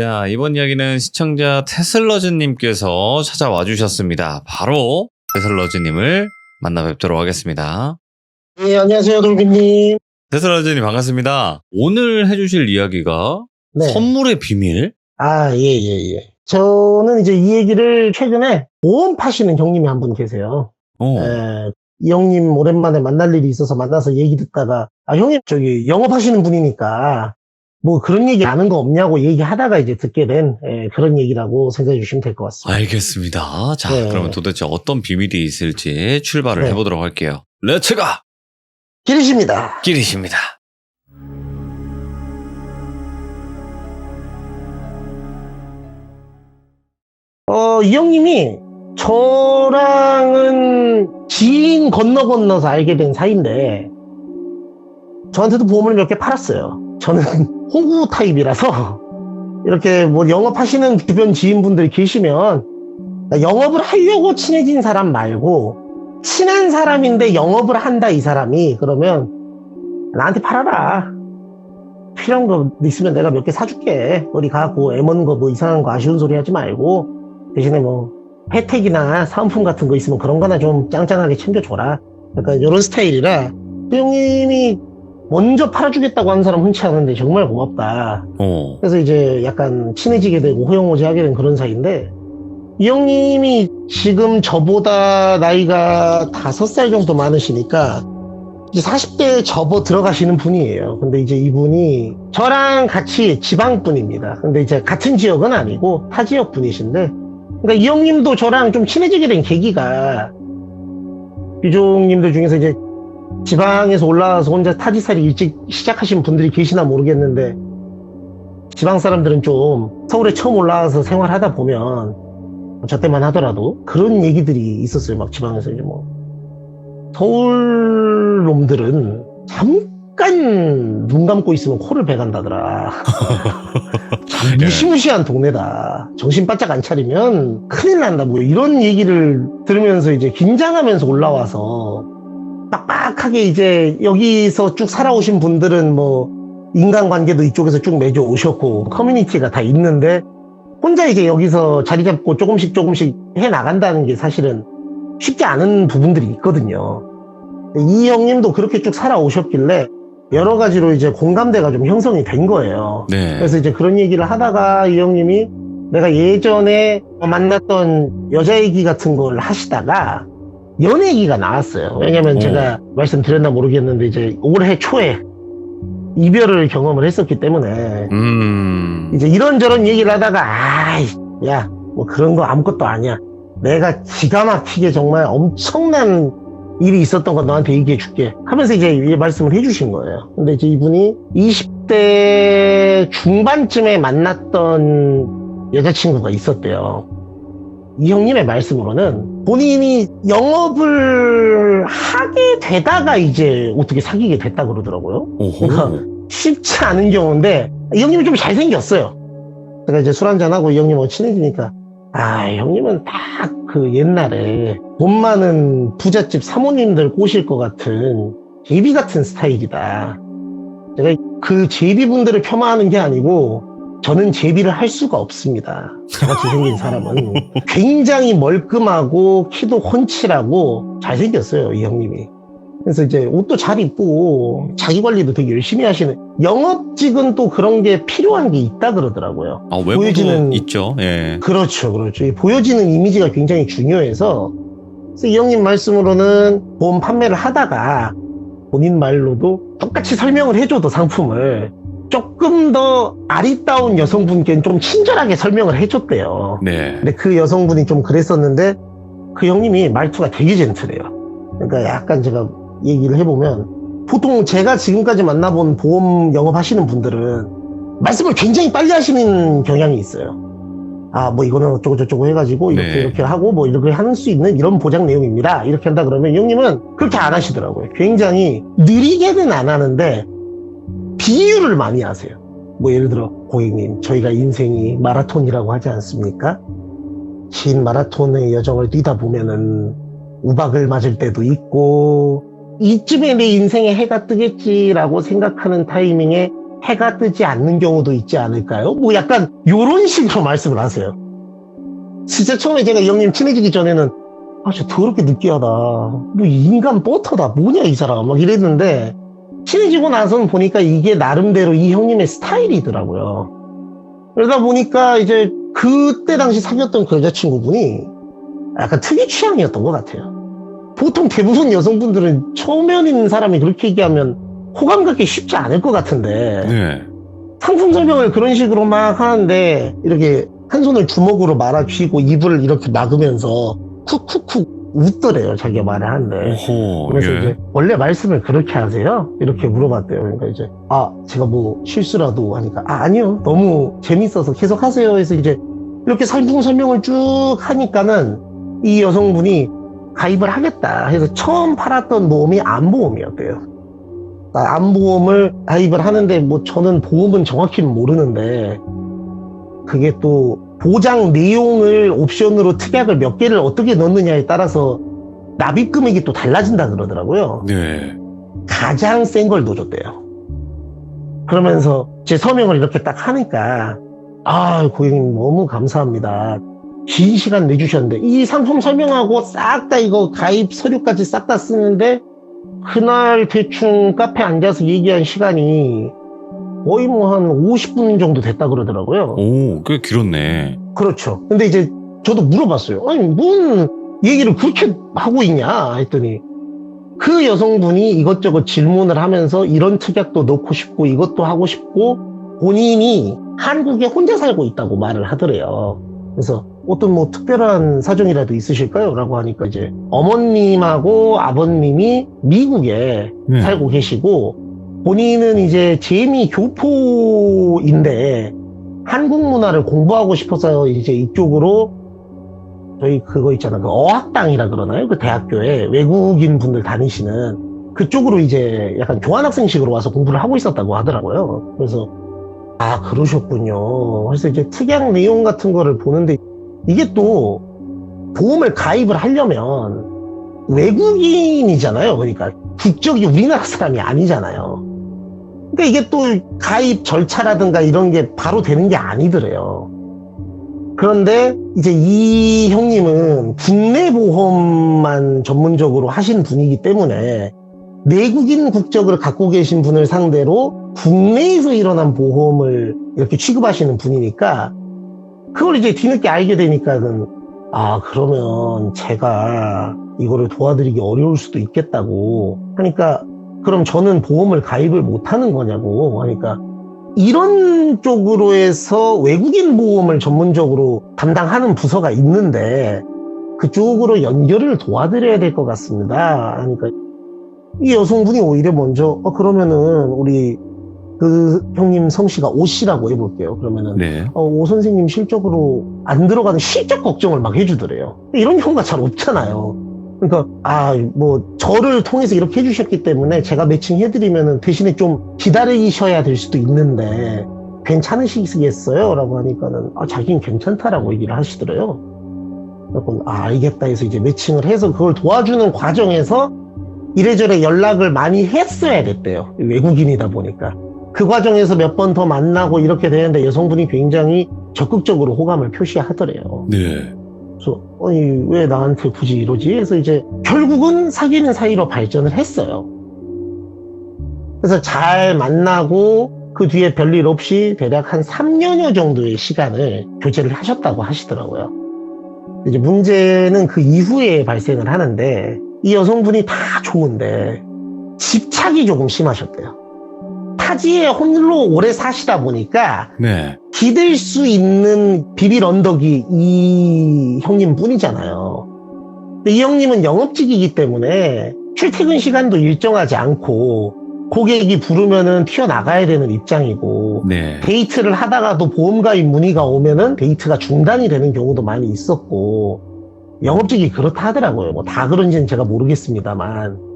자, 이번 이야기는 시청자 테슬러즈님께서 찾아와 주셨습니다. 바로 테슬러즈님을 만나 뵙도록 하겠습니다. 네, 안녕하세요, 돌비님. 테슬러즈님 반갑습니다. 오늘 해주실 이야기가 네. 선물의 비밀? 예. 저는 이제 이 얘기를 최근에 보험 파시는 형님이 한 분 계세요. 이 형님 오랜만에 만날 일이 있어서 만나서 얘기 듣다가, 형님, 저기 영업하시는 분이니까 뭐 그런 얘기 아는 거 없냐고 얘기하다가 이제 듣게 된 그런 얘기라고 생각해 주시면 될 것 같습니다. 알겠습니다. 자, 네. 그러면 도대체 어떤 비밀이 있을지 출발을 네. 해보도록 할게요. 렛츠가! 길이십니다. 길이십니다. 이 형님이 저랑은 지인 건너서 알게 된 사이인데, 저한테도 보험을 몇 개 팔았어요. 저는 호구 타입이라서, 이렇게 뭐 영업하시는 주변 지인분들 계시면, 영업을 하려고 친해진 사람 말고, 친한 사람인데 영업을 한다, 이 사람이. 그러면, 나한테 팔아라. 필요한 거 있으면 내가 몇 개 사줄게. 어디 가고, 애먼 거 뭐 이상한 거 아쉬운 소리 하지 말고, 대신에 뭐 혜택이나 사은품 같은 거 있으면 그런 거나 좀 짱짱하게 챙겨줘라. 약간 이런 스타일이라 그 형님이 먼저 팔아주겠다고 하는 사람 흔치 않은데 정말 고맙다. 그래서 이제 약간 친해지게 되고 호영호재하게 된 그런 사이인데, 이 형님이 지금 저보다 나이가 5살 정도 많으시니까 이제 40대에 접어 들어가시는 분이에요. 근데 이제 이분이 저랑 같이 지방분입니다. 근데 이제 같은 지역은 아니고 타 지역 분이신데, 그러니까 이 형님도 저랑 좀 친해지게 된 계기가, 유종님들 중에서 이제 지방에서 올라와서 혼자 타지살이 일찍 시작하신 분들이 계시나 모르겠는데, 지방 사람들은 좀 서울에 처음 올라와서 생활하다 보면 저 때만 하더라도 그런 얘기들이 있었어요. 막 지방에서 이제 뭐 서울 놈들은 잠깐 눈 감고 있으면 코를 베간다더라. 참 무시무시한 동네다. 정신 바짝 안 차리면 큰일 난다. 뭐 이런 얘기를 들으면서 이제 긴장하면서 올라와서 빡빡하게 이제 여기서 쭉 살아오신 분들은 뭐 인간관계도 이쪽에서 쭉 맺어 오셨고 커뮤니티가 다 있는데, 혼자 이제 여기서 자리 잡고 조금씩 해 나간다는 게 사실은 쉽지 않은 부분들이 있거든요. 이 형님도 그렇게 쭉 살아오셨길래 여러 가지로 이제 공감대가 좀 형성이 된 거예요. 네. 그래서 이제 그런 얘기를 하다가 이 형님이 내가 예전에 만났던 여자 얘기 같은 걸 하시다가 연애 얘기가 나왔어요. 왜냐면 제가 말씀드렸나 모르겠는데 이제 올해 초에 이별을 경험을 했었기 때문에 이제 이런저런 얘기를 하다가 야, 뭐 그런 거 아무것도 아니야. 내가 기가 막히게 정말 엄청난 일이 있었던 거 너한테 얘기해 줄게 하면서 이제 말씀을 해주신 거예요. 근데 이제 이분이 20대 중반쯤에 만났던 여자친구가 있었대요. 이 형님의 말씀으로는 본인이 영업을 하게 되다가 이제 어떻게 사귀게 됐다 그러더라고요. 그러니까 쉽지 않은 경우인데, 이 형님이 좀 잘생겼어요. 제가 이제 술 한잔하고 이 형님하고 친해지니까, 형님은 딱 그 옛날에 돈 많은 부잣집 사모님들 꼬실 것 같은 제비 같은 스타일이다. 제가 그 제비분들을 폄하하는 게 아니고, 저는 제비를 할 수가 없습니다. 저같이 생긴 사람은. 굉장히 멀끔하고 키도 훤칠하고 잘생겼어요, 이 형님이. 그래서 이제 옷도 잘 입고 자기 관리도 되게 열심히 하시는, 영업직은 또 그런 게 필요한 게 있다 그러더라고요. 외모도 보여지는 있죠. 예. 그렇죠. 보여지는 이미지가 굉장히 중요해서, 그래서 이 형님 말씀으로는 보험 판매를 하다가 본인 말로도 똑같이 설명을 해줘도 상품을 조금 더 아리따운 여성분께는 좀 친절하게 설명을 해줬대요. 네. 근데 그 여성분이 좀 그랬었는데, 그 형님이 말투가 되게 젠틀해요. 그러니까 약간 제가 얘기를 해보면, 보통 제가 지금까지 만나본 보험 영업하시는 분들은 말씀을 굉장히 빨리 하시는 경향이 있어요. 뭐 이거는 어쩌고저쩌고 해가지고 이렇게 하고 뭐 이렇게 할 수 있는 이런 보장 내용입니다. 이렇게 한다 그러면 이 형님은 그렇게 안 하시더라고요. 굉장히 느리게는 안 하는데 비유를 많이 하세요. 뭐 예를 들어, 고객님, 저희가 인생이 마라톤이라고 하지 않습니까? 긴 마라톤의 여정을 뛰다 보면은 우박을 맞을 때도 있고, 이쯤에 내 인생에 해가 뜨겠지라고 생각하는 타이밍에 해가 뜨지 않는 경우도 있지 않을까요? 뭐 약간 요런 식으로 말씀을 하세요. 진짜 처음에 제가 이 형님 친해지기 전에는 진짜 더럽게 느끼하다. 뭐 인간 버터다. 뭐냐 이 사람. 막 이랬는데 친해지고 나서는 보니까 이게 나름대로 이 형님의 스타일이더라고요. 그러다 보니까 이제 그때 당시 사귀었던 그 여자친구분이 약간 특이 취향이었던 것 같아요. 보통 대부분 여성분들은 초면인 사람이 그렇게 얘기하면 호감 갖기 쉽지 않을 것 같은데 네. 상품 설명을 그런 식으로 막 하는데 이렇게 한 손을 주먹으로 말아 쥐고 입을 이렇게 막으면서 쿡쿡쿡 웃더래요. 자기가 말을 하는데. 오호, 그래서 예. 이제 원래 말씀을 그렇게 하세요? 이렇게 물어봤대요. 그러니까 이제 제가 뭐 실수라도 하니까 아니요. 너무 재밌어서 계속 하세요. 해서 이제 이렇게 상품 설명을 쭉 하니까는 이 여성분이 가입을 하겠다 해서 처음 팔았던 보험이 암보험이었대요. 암보험을 가입을 하는데 뭐 저는 보험은 정확히는 모르는데 그게 또 보장 내용을 옵션으로 특약을 몇 개를 어떻게 넣느냐에 따라서 납입 금액이 또 달라진다 그러더라고요. 네. 가장 센 걸 넣어줬대요. 그러면서 제 서명을 이렇게 딱 하니까 고객님 너무 감사합니다. 긴 시간 내주셨는데 이 상품 설명하고 싹 다 이거 가입 서류까지 싹 다 쓰는데 그날 대충 카페 앉아서 얘기한 시간이 거의 뭐 한 50분 정도 됐다 그러더라고요. 오, 꽤 길었네. 그렇죠. 근데 이제 저도 물어봤어요. 아니 뭔 얘기를 그렇게 하고 있냐 했더니 그 여성분이 이것저것 질문을 하면서 이런 특약도 넣고 싶고 이것도 하고 싶고 본인이 한국에 혼자 살고 있다고 말을 하더래요. 그래서 어떤 뭐 특별한 사정이라도 있으실까요? 라고 하니까 이제 어머님하고 아버님이 미국에 네. 살고 계시고 본인은 이제 재미 교포인데 한국 문화를 공부하고 싶어서 이제 이쪽으로 저희 그거 있잖아요. 그 어학당이라 그러나요? 그 대학교에 외국인 분들 다니시는 그쪽으로 이제 약간 교환학생식으로 와서 공부를 하고 있었다고 하더라고요. 그래서 그러셨군요. 그래서 이제 특약 내용 같은 거를 보는데 이게 또 보험을 가입을 하려면 외국인이잖아요. 그러니까 국적이 우리나라 사람이 아니잖아요. 그러니까 이게 또 가입 절차라든가 이런 게 바로 되는 게 아니더래요. 그런데 이제 이 형님은 국내 보험만 전문적으로 하신 분이기 때문에 내국인 국적을 갖고 계신 분을 상대로 국내에서 일어난 보험을 이렇게 취급하시는 분이니까 그걸 이제 뒤늦게 알게 되니까는 그러면 제가 이거를 도와드리기 어려울 수도 있겠다고 하니까 그럼 저는 보험을 가입을 못하는 거냐고 하니까 이런 쪽으로 해서 외국인 보험을 전문적으로 담당하는 부서가 있는데 그쪽으로 연결을 도와드려야 될 것 같습니다. 그러니까 이 여성분이 오히려 먼저 그러면은 우리 그 형님 성씨가 오 씨라고 해볼게요. 그러면은 네. 오 선생님 실적으로 안 들어가는 실적 걱정을 막 해주더래요. 이런 경우가 잘 없잖아요. 그러니까 뭐 저를 통해서 이렇게 해주셨기 때문에 제가 매칭해드리면은 대신에 좀 기다리셔야 될 수도 있는데 괜찮으시겠어요? 라고 하니까는 자기는 괜찮다라고 얘기를 하시더래요. 그래서 알겠다 해서 이제 매칭을 해서 그걸 도와주는 과정에서 이래저래 연락을 많이 했어야 됐대요. 외국인이다 보니까. 그 과정에서 몇 번 더 만나고 이렇게 되는데 여성분이 굉장히 적극적으로 호감을 표시하더래요. 네. 그래서 왜 나한테 굳이 이러지? 해서 이제 결국은 사귀는 사이로 발전을 했어요. 그래서 잘 만나고 그 뒤에 별일 없이 대략 한 3년여 정도의 시간을 교제를 하셨다고 하시더라고요. 이제 문제는 그 이후에 발생을 하는데 이 여성분이 다 좋은데 집착이 조금 심하셨대요. 타지에 홀로 오래 사시다 보니까 네. 기댈 수 있는 비빌 언덕이 이 형님 뿐이잖아요. 근데 이 형님은 영업직이기 때문에 출퇴근 시간도 일정하지 않고 고객이 부르면은 튀어나가야 되는 입장이고 네. 데이트를 하다가도 보험가입 문의가 오면은 데이트가 중단이 되는 경우도 많이 있었고 영업직이 그렇다 하더라고요. 뭐 다 그런지는 제가 모르겠습니다만.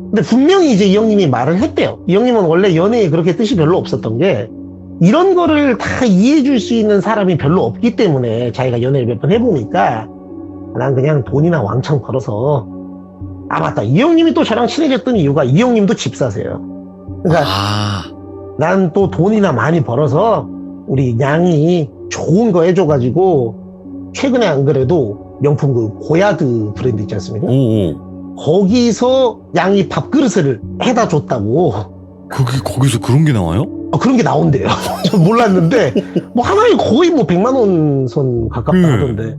근데 분명히 이제 이 형님이 말을 했대요. 이 형님은 원래 연애에 그렇게 뜻이 별로 없었던 게 이런 거를 다 이해해 줄 수 있는 사람이 별로 없기 때문에 자기가 연애를 몇 번 해보니까 난 그냥 돈이나 왕창 벌어서 맞다. 이 형님이 또 저랑 친해졌던 이유가 이 형님도 집 사세요. 그러니까 난 또 돈이나 많이 벌어서 우리 양이 좋은 거 해줘가지고 최근에 안 그래도 명품 그 고야드 브랜드 있지 않습니까? 오. 거기서 양이 밥그릇을 해다 줬다고. 거기서 그런 게 나와요? 그런 게 나온대요. 전 몰랐는데 뭐 하나에 거의 뭐 100만 원 선 가깝다 하던데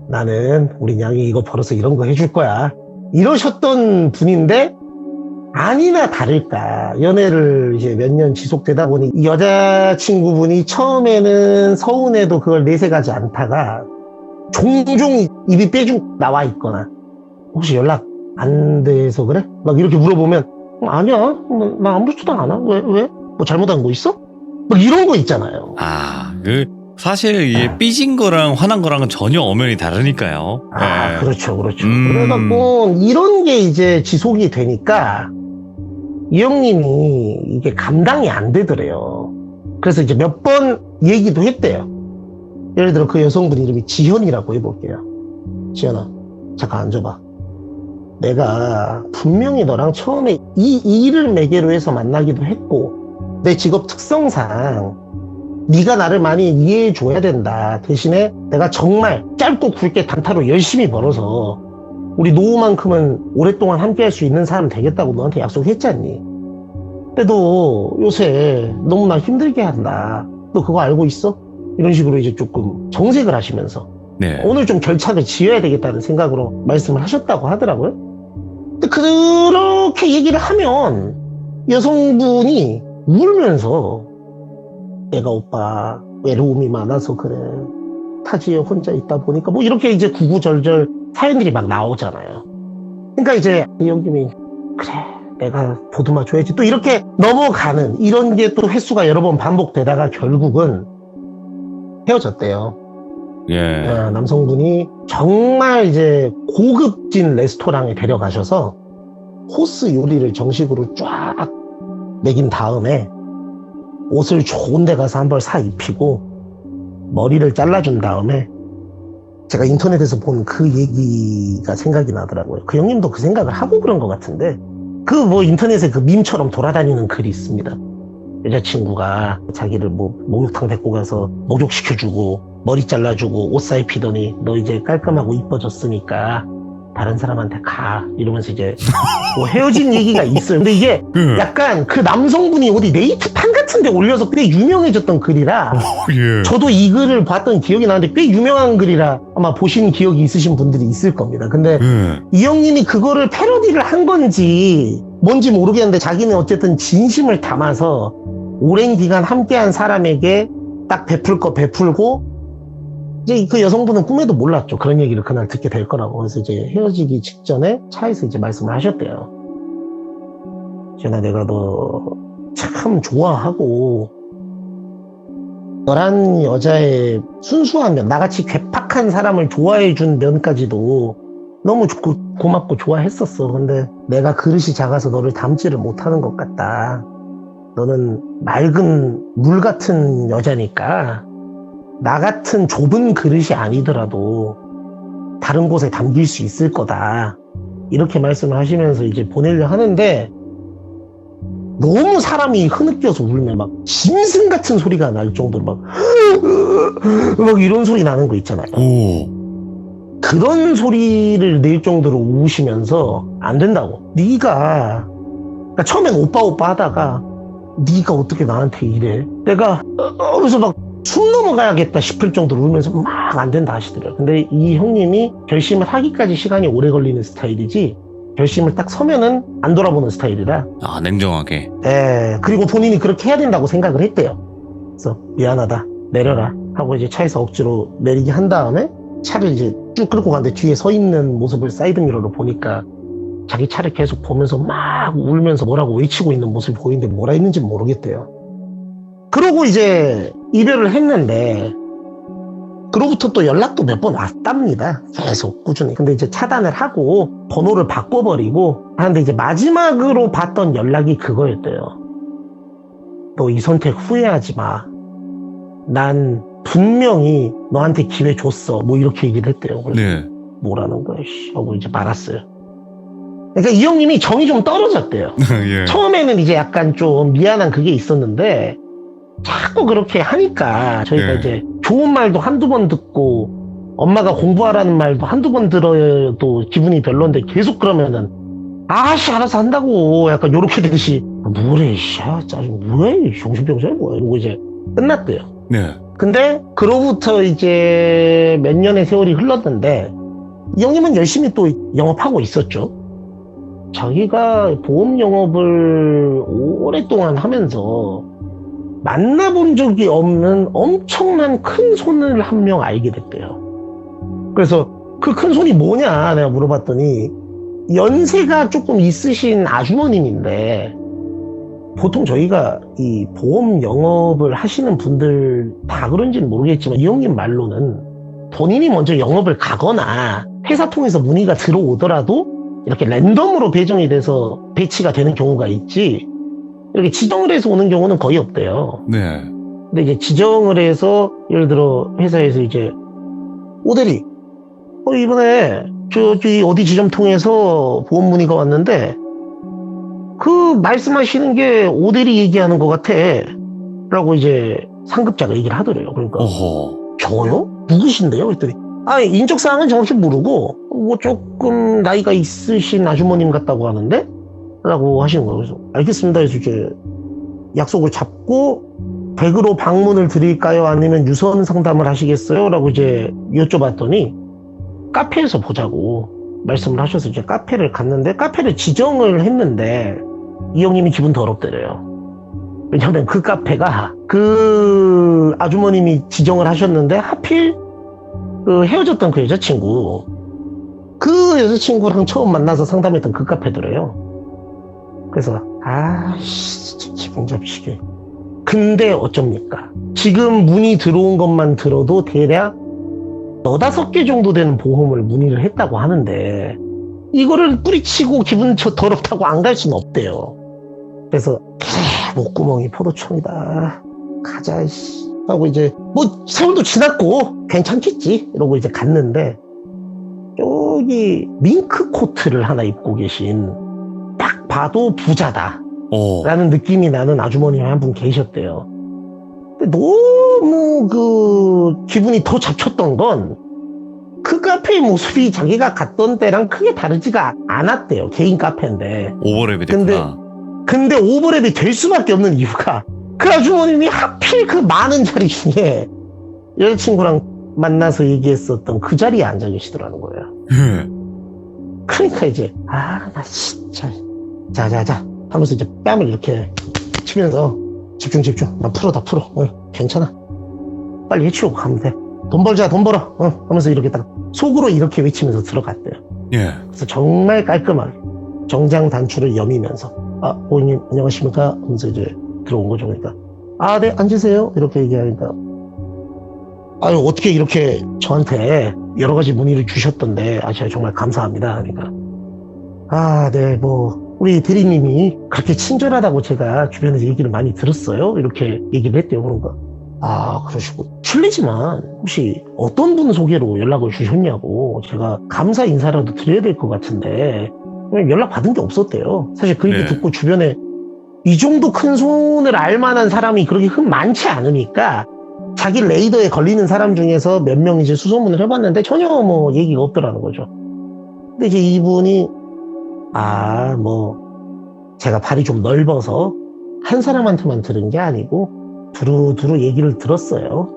나는 우리 양이 이거 벌어서 이런 거 해줄 거야 이러셨던 분인데 아니나 다를까 연애를 이제 몇 년 지속되다 보니 이 여자친구분이 처음에는 서운해도 그걸 내색하지 않다가 종종 입이 빼죽 나와 있거나 혹시 연락 안 돼서 그래? 막 이렇게 물어보면 아니야 나 아무렇지도 않아 왜? 뭐 잘못한 거 있어? 막 이런 거 있잖아요. 사실 이게 삐진 거랑 화난 거랑은 전혀 엄연히 다르니까요. 네. 그렇죠. 그래갖고 이런 게 이제 지속이 되니까 이 형님이 이게 감당이 안 되더래요. 그래서 이제 몇 번 얘기도 했대요. 예를 들어 그 여성분 이름이 지현이라고 해볼게요. 지현아, 잠깐 앉아봐. 내가 분명히 너랑 처음에 이 일을 매개로 해서 만나기도 했고 내 직업 특성상 네가 나를 많이 이해해 줘야 된다. 대신에 내가 정말 짧고 굵게 단타로 열심히 벌어서 우리 노후만큼은 오랫동안 함께 할 수 있는 사람 되겠다고 너한테 약속했잖니. 근데 너 요새 너무 나 힘들게 한다. 너 그거 알고 있어? 이런 식으로 이제 조금 정색을 하시면서 네. 오늘 좀 결착을 지어야 되겠다는 생각으로 말씀을 하셨다고 하더라고요. 근데 그렇게 얘기를 하면 여성분이 울면서 내가 오빠 외로움이 많아서 그래. 타지에 혼자 있다 보니까 뭐 이렇게 이제 구구절절 사연들이 막 나오잖아요. 그러니까 이제 이 형님이 그래 내가 보듬어 줘야지 또 이렇게 넘어가는 이런 게 또 횟수가 여러 번 반복되다가 결국은 헤어졌대요. 예. 남성분이 정말 이제 고급진 레스토랑에 데려가셔서 코스 요리를 정식으로 쫙 먹인 다음에 옷을 좋은 데 가서 한 벌 사 입히고 머리를 잘라준 다음에 제가 인터넷에서 본 그 얘기가 생각이 나더라고요. 그 형님도 그 생각을 하고 그런 것 같은데 그 뭐 인터넷에 그 밈처럼 돌아다니는 글이 있습니다. 여자친구가 자기를 뭐 목욕탕 데리고 가서 목욕시켜주고 머리 잘라주고 옷 사 입히더니 너 이제 깔끔하고 이뻐졌으니까 다른 사람한테 가 이러면서 이제 뭐 헤어진 얘기가 있어요. 근데 이게 약간 그 남성분이 어디 네이트판 같은 데 올려서 꽤 유명해졌던 글이라 예. 저도 이 글을 봤던 기억이 나는데 꽤 유명한 글이라 아마 보신 기억이 있으신 분들이 있을 겁니다. 근데 이 형님이 그거를 패러디를 한 건지 뭔지 모르겠는데 자기는 어쨌든 진심을 담아서 오랜 기간 함께한 사람에게 딱 베풀 거 베풀고 이제 그 여성분은 꿈에도 몰랐죠. 그런 얘기를 그날 듣게 될 거라고. 그래서 이제 헤어지기 직전에 차에서 이제 말씀을 하셨대요. 지현아, 내가 너 참 좋아하고 너란 여자의 순수한 면, 나같이 괴팍한 사람을 좋아해 준 면까지도 너무 좋고 고맙고 좋아했었어. 근데 내가 그릇이 작아서 너를 담지를 못하는 것 같다. 너는 맑은 물 같은 여자니까 나 같은 좁은 그릇이 아니더라도 다른 곳에 담길 수 있을 거다. 이렇게 말씀을 하시면서 이제 보내려 하는데 너무 사람이 흐느껴서 울면 막 짐승 같은 소리가 날 정도로 막 이런 소리 나는 거 있잖아요. 그런 소리를 낼 정도로 우시면서 안 된다고. 네가 그러니까 처음엔 오빠 하다가 네가 어떻게 나한테 이래. 내가 그래서 막 숨 넘어가야겠다 싶을 정도로 울면서 막 안 된다 하시더라고요. 근데 이 형님이 결심을 하기까지 시간이 오래 걸리는 스타일이지 결심을 딱 서면은 안 돌아보는 스타일이라. 냉정하게. 그리고 본인이 그렇게 해야 된다고 생각을 했대요. 그래서 미안하다 내려라 하고 이제 차에서 억지로 내리게 한 다음에 차를 이제 쭉 끌고 가는데 뒤에 서 있는 모습을 사이드미러로 보니까 자기 차를 계속 보면서 막 울면서 뭐라고 외치고 있는 모습을 보이는데 뭐라 했는지 모르겠대요. 그러고 이제 이별을 했는데 그로부터 또 연락도 몇 번 왔답니다. 계속 꾸준히. 근데 이제 차단을 하고 번호를 바꿔버리고 하는데 이제 마지막으로 받던 연락이 그거였대요. 너 이 선택 후회하지 마. 난 분명히 너한테 기회 줬어. 뭐 이렇게 얘기를 했대요. 그래서 네. 뭐라는 거야 씨 하고 이제 말았어요. 그러니까 이 형님이 정이 좀 떨어졌대요. 예. 처음에는 이제 약간 좀 미안한 그게 있었는데 자꾸 그렇게 하니까 저희가 네. 이제 좋은 말도 한두 번 듣고 엄마가 공부하라는 말도 한두 번 들어도 기분이 별론데 계속 그러면은 아씨 알아서 한다고 약간 요렇게 되듯이 뭐래 씨 짜증 뭐야 정신병자야 뭐야 이러고 이제 끝났대요. 네. 근데 그로부터 이제 몇 년의 세월이 흘렀는데 이 형님은 열심히 또 영업하고 있었죠. 자기가 보험 영업을 오랫동안 하면서 만나본 적이 없는 엄청난 큰 손을 한 명 알게 됐대요. 그래서 그 큰 손이 뭐냐 내가 물어봤더니 연세가 조금 있으신 아주머님인데 보통 저희가 이 보험 영업을 하시는 분들 다 그런지는 모르겠지만 이 형님 말로는 본인이 먼저 영업을 가거나 회사 통해서 문의가 들어오더라도 이렇게 랜덤으로 배정이 돼서 배치가 되는 경우가 있지 이렇게 지정을 해서 오는 경우는 거의 없대요. 네. 근데 이제 지정을 해서 예를 들어 회사에서 이제 오대리 이번에 저기 어디 지점 통해서 보험 문의가 왔는데 그 말씀하시는 게 오대리 얘기하는 것 같아 라고 이제 상급자가 얘기를 하더래요. 그러니까 어허. 저요? 누구신데요? 그랬더니 인적사항은 정확히 모르고 뭐 조금 나이가 있으신 아주머님 같다고 하는데 라고 하시는 거예요. 그래서 알겠습니다 해서 이제 약속을 잡고 댁으로 방문을 드릴까요? 아니면 유선 상담을 하시겠어요? 라고 이제 여쭤봤더니 카페에서 보자고 말씀을 하셔서 이제 카페를 갔는데 카페를 지정을 했는데 이 형님이 기분 더럽대래요. 왜냐하면 그 카페가 그 아주머님이 지정을 하셨는데 하필 그 헤어졌던 그 여자친구 그 여자친구랑 처음 만나서 상담했던 그 카페더래요. 그래서 아씨 진짜 기분 잡치게. 근데 어쩝니까? 지금 문의 들어온 것만 들어도 대략 5-5개 정도 되는 보험을 문의를 했다고 하는데 이거를 뿌리치고 기분 더럽다고 안 갈 수는 없대요. 그래서 목구멍이 포도청이다 가자 씨 하고 이제 뭐 세월도 지났고 괜찮겠지 이러고 이제 갔는데 여기 밍크 코트를 하나 입고 계신 딱 봐도 부자다 라는 느낌이 나는 아주머니 한 분 계셨대요. 근데 너무 그 기분이 더 잡쳤던 건 그 카페의 모습이 자기가 갔던 때랑 크게 다르지가 않았대요. 개인 카페인데. 오버랩이 됐구나. 근데 오버랩이 될 수밖에 없는 이유가 그 아주머님이 하필 그 많은 자리 중에 여자친구랑 만나서 얘기했었던 그 자리에 앉아 계시더라는 거예요. 예. 그러니까 이제 나 진짜 자자자 하면서 이제 뺨을 이렇게 치면서 집중 나 풀어 다 풀어 괜찮아 빨리 해치우고 가면 돼 돈 벌자 돈 벌어 하면서 이렇게 딱 속으로 이렇게 외치면서 들어갔대요. 예. 그래서 정말 깔끔하게 정장 단추를 여미면서 고객님 안녕하십니까 하면서 이제 들어온 거죠. 그러니까 네 앉으세요 이렇게 얘기하니까 어떻게 이렇게 저한테 여러 가지 문의를 주셨던데 제가 정말 감사합니다. 그러니까 네 뭐 우리 대리님이 그렇게 친절하다고 제가 주변에서 얘기를 많이 들었어요. 이렇게 얘기를 했대요. 그러니까 그러시고 실례지만 혹시 어떤 분 소개로 연락을 주셨냐고 제가 감사 인사라도 드려야 될 것 같은데 연락 받은 게 없었대요. 사실 그 얘기 네. 듣고 주변에 이 정도 큰 손을 알만한 사람이 그렇게 많지 않으니까 자기 레이더에 걸리는 사람 중에서 몇 명 이제 수소문을 해봤는데 전혀 뭐 얘기가 없더라는 거죠. 근데 이제 이분이 뭐 제가 발이 좀 넓어서 한 사람한테만 들은 게 아니고 두루두루 얘기를 들었어요.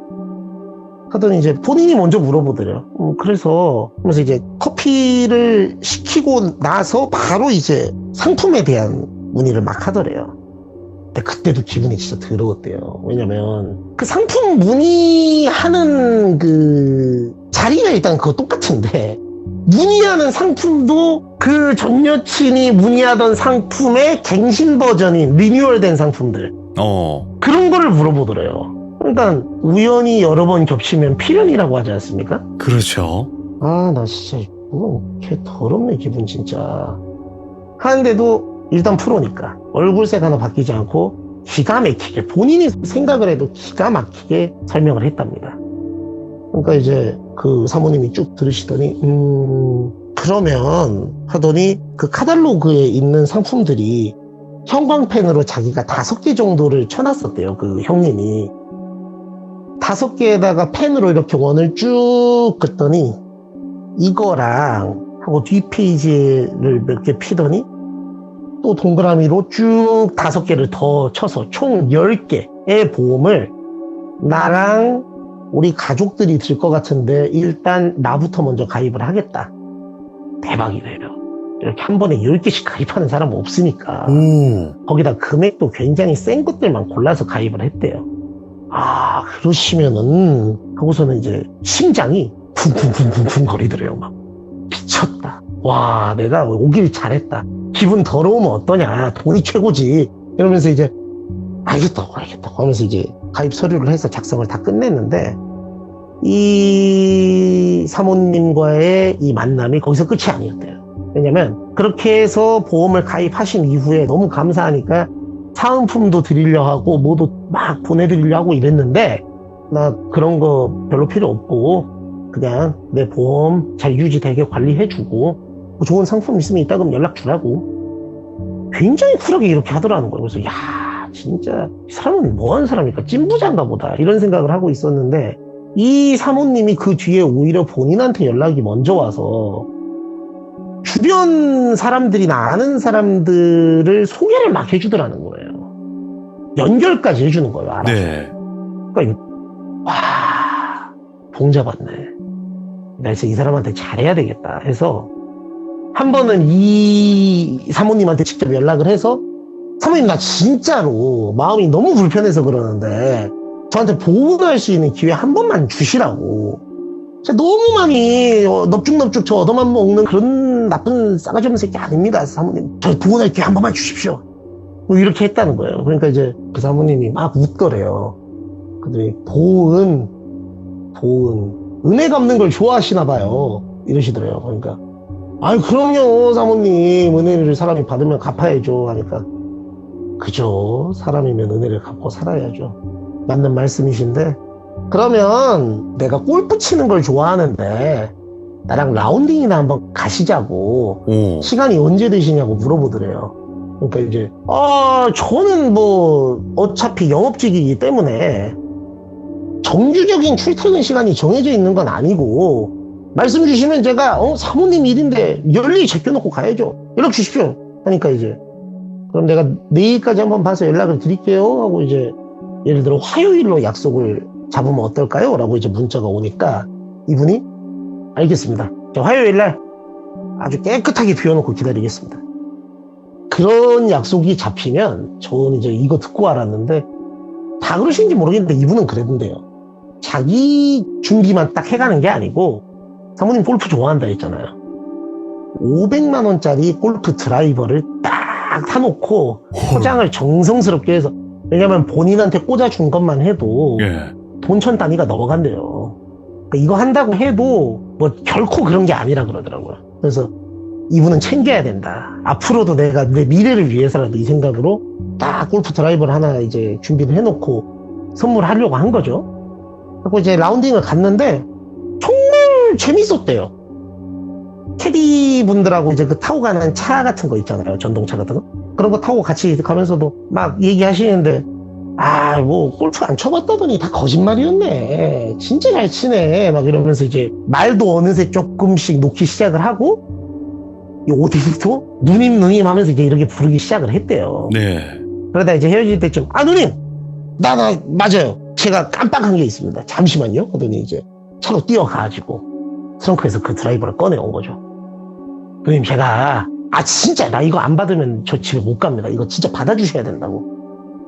하더니 이제 본인이 먼저 물어보더래요. 그래서 하면서 이제 커피를 시키고 나서 바로 이제 상품에 대한 문의를 막 하더래요. 근데 그때도 기분이 진짜 더러웠대요. 왜냐면 그 상품 문의하는 그 자리가 일단 그거 똑같은데 문의하는 상품도 그 전 여친이 문의하던 상품의 갱신 버전인 리뉴얼된 상품들 그런 거를 물어보더래요. 그러니까 우연히 여러 번 겹치면 필연이라고 하지 않습니까? 그렇죠. 나 진짜 개 더럽네 기분 진짜. 하는데도 일단 프로니까 얼굴색 하나 바뀌지 않고 기가 막히게 본인이 생각을 해도 기가 막히게 설명을 했답니다. 그러니까 이제 그 사모님이 쭉 들으시더니 그 그러면 하더니 그 카탈로그에 있는 상품들이 형광펜으로 자기가 5개 정도를 쳐놨었대요. 그 형님이 5개에다가 펜으로 이렇게 원을 쭉 긋더니 이거랑 하고 뒷페이지를 몇 개 피더니 또 동그라미로 쭉 5개를 더 쳐서 총 10개의 보험을 나랑 우리 가족들이 들 것 같은데 일단 나부터 먼저 가입을 하겠다. 대박이래요. 이렇게 한 번에 10개씩 가입하는 사람은 없으니까. 거기다 금액도 굉장히 센 것들만 골라서 가입을 했대요. 아, 그러시면은 하고서는 이제 심장이 쿵쿵쿵쿵쿵 거리더래요. 막 미쳤다. 와, 내가 오길 잘했다. 기분 더러우면 어떠냐. 돈이 최고지. 이러면서 이제 알겠다고 하면서 이제 가입 서류를 해서 작성을 다 끝냈는데 이 사모님과의 이 만남이 거기서 끝이 아니었대요. 왜냐면 그렇게 해서 보험을 가입하신 이후에 너무 감사하니까 사은품도 드리려 하고 뭐도 막 보내드리려 하고 이랬는데 나 그런 거 별로 필요 없고 그냥 내 보험 잘 유지되게 관리해주고 뭐 좋은 상품 있으면 이따 그럼 연락 주라고 굉장히 쿨하게 이렇게 하더라는 거예요. 그래서 야 진짜 이 사람은 뭐하는 사람일까? 찐부자인가 보다 이런 생각을 하고 있었는데 이 사모님이 그 뒤에 오히려 본인한테 연락이 먼저 와서 주변 사람들이나 아는 사람들을 소개를 막 해주더라는 거예요. 연결까지 해주는 거예요. 알아서. 네. 그러니까 와 동 잡았네. 나 진짜 이 사람한테 잘해야 되겠다 해서 한 번은 이 사모님한테 직접 연락을 해서 사모님 나 진짜로 마음이 너무 불편해서 그러는데 저한테 보호할 수 있는 기회 한 번만 주시라고. 진짜 너무 많이 넙죽넙죽 저 얻어만 먹는 그런 나쁜 싸가지 없는 새끼 아닙니다. 사모님 저 보호할 기회 한 번만 주십시오. 뭐 이렇게 했다는 거예요. 그러니까 이제 그 사모님이 막 웃더래요. 그랬더니 보은 은혜 갚는 걸 좋아하시나 봐요. 이러시더래요. 그러니까 아이 그럼요 사모님 은혜를 사람이 받으면 갚아야죠 하니까 그죠 사람이면 은혜를 갚고 살아야죠. 맞는 말씀이신데 그러면 내가 골프 치는 걸 좋아하는데 나랑 라운딩이나 한번 가시자고 시간이 언제 되시냐고 물어보더래요. 그러니까 이제 저는 뭐 어차피 영업직이기 때문에 정규적인 출퇴근 시간이 정해져 있는 건 아니고 말씀 주시면 제가 사모님 일인데 열리 제껴놓고 가야죠. 연락 주십시오 하니까 이제 그럼 내가 내일까지 한번 봐서 연락을 드릴게요 하고 이제 예를 들어 화요일로 약속을 잡으면 어떨까요? 라고 이제 문자가 오니까 이분이 알겠습니다. 저 화요일날 아주 깨끗하게 비워놓고 기다리겠습니다. 그런 약속이 잡히면 저는 이제 이거 듣고 알았는데 다 그러시는지 모르겠는데 이분은 그랬는데요. 자기 준비만 딱 해가는 게 아니고 사모님 골프 좋아한다 했잖아요. 500만 원짜리 골프 드라이버를 딱 타놓고 포장을 정성스럽게 해서 왜냐면 본인한테 꽂아준 것만 해도 돈 천 단위가 넘어간대요. 그러니까 이거 한다고 해도 뭐 결코 그런 게 아니라 그러더라고요. 그래서 이분은 챙겨야 된다. 앞으로도 내가 내 미래를 위해서라도 이 생각으로 딱 골프 드라이버를 하나 이제 준비를 해놓고 선물하려고 한 거죠. 그리고 이제 라운딩을 갔는데 정말 재밌었대요. 캐디 분들하고 이제 그 타고 가는 차 같은 거 있잖아요. 전동차 같은 거. 그런 거 타고 같이 가면서도 막 얘기하시는데 뭐 골프 안 쳐봤다더니 다 거짓말이었네. 진짜 잘 치네. 막 이러면서 이제 말도 어느새 조금씩 놓기 시작을 하고 이 오디도 누님 하면서 이제 이렇게 부르기 시작을 했대요. 네. 그러다 이제 헤어질 때쯤 누님 나 맞아요. 제가 깜빡한 게 있습니다. 잠시만요. 하더니 이제 차로 뛰어가가지고 트렁크에서 그 드라이버를 꺼내온 거죠. 누님 제가 진짜 나 이거 안 받으면 저 집에 못 갑니다. 이거 진짜 받아주셔야 된다고.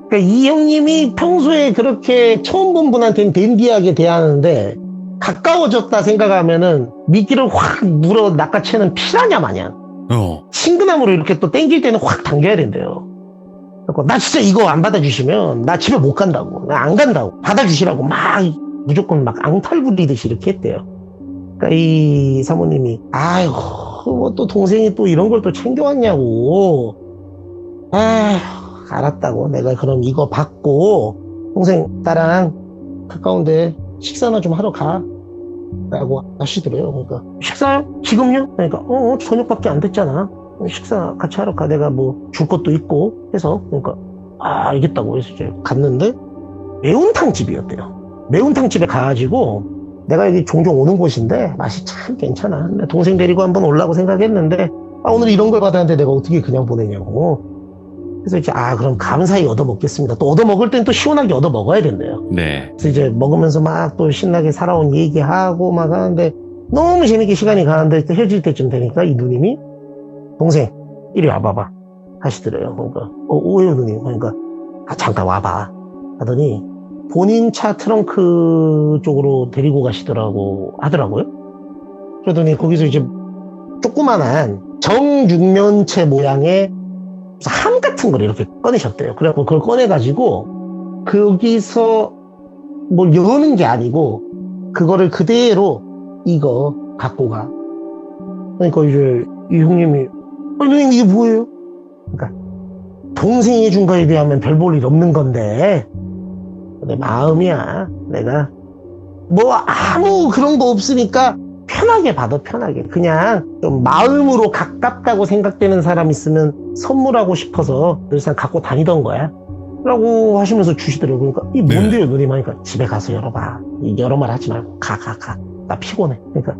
그러니까 이 형님이 평소에 그렇게 처음 본 분한테는 댄디하게 대하는데 가까워졌다 생각하면은 미끼를 확 물어 낚아채는 피라냐 마냥 친근함으로 이렇게 또 땡길 때는 확 당겨야 된대요. 그래서 나 진짜 이거 안 받아주시면 나 집에 못 간다고. 나 안 간다고. 받아주시라고 막 무조건 막 앙탈 부리듯이 이렇게 했대요. 그러니까 이 사모님이 아이고 뭐 또 동생이 또 이런 걸 또 챙겨왔냐고. 알았다고. 내가 그럼 이거 받고 동생 나랑 가까운데 식사나 좀 하러 가. 라고 하시더래요. 그러니까 식사요? 지금요? 그러니까 저녁밖에 안 됐잖아. 식사 같이 하러 가. 내가 뭐 줄 것도 있고 해서. 그러니까 알겠다고 해서 이제 갔는데 매운탕 집이었대요. 매운탕 집에 가가지고 내가 여기 종종 오는 곳인데 맛이 참 괜찮아. 내 동생 데리고 한번 오려고 생각했는데 오늘 이런 걸 받았는데 내가 어떻게 그냥 보내냐고. 그래서 이제 그럼 감사히 얻어 먹겠습니다. 또 얻어 먹을 땐 또 시원하게 얻어 먹어야 된대요. 네. 그래서 이제 먹으면서 막 또 신나게 살아온 얘기하고 막 하는데 너무 재밌게 시간이 가는데 또 헤어질 때쯤 되니까 이 누님이 동생 이리 와봐봐 하시더래요. 그러니까 왜요 누님? 그러니까 잠깐 와봐 하더니 본인 차 트렁크 쪽으로 데리고 가시더라고 하더라고요. 그러더니 거기서 이제 조그만한 정육면체 모양의 함 같은 걸 이렇게 꺼내셨대요. 그래갖고 그걸 꺼내가지고 거기서 뭘 여는 게 아니고 그거를 그대로 이거 갖고 가. 그러니까 이제 이 형님이 누님 이게 뭐예요? 그러니까 동생이 준 거에 비하면 별 볼 일 없는 건데 내 마음이야. 내가 뭐 아무 그런 거 없으니까 편하게 받아. 편하게 그냥 좀 마음으로 가깝다고 생각되는 사람 있으면 선물하고 싶어서 늘상 갖고 다니던 거야 라고 하시면서 주시더라고요. 그러니까 이 뭔데요 누님 하니까 집에 가서 열어봐. 여러 말 하지 말고 가 나 피곤해. 그러니까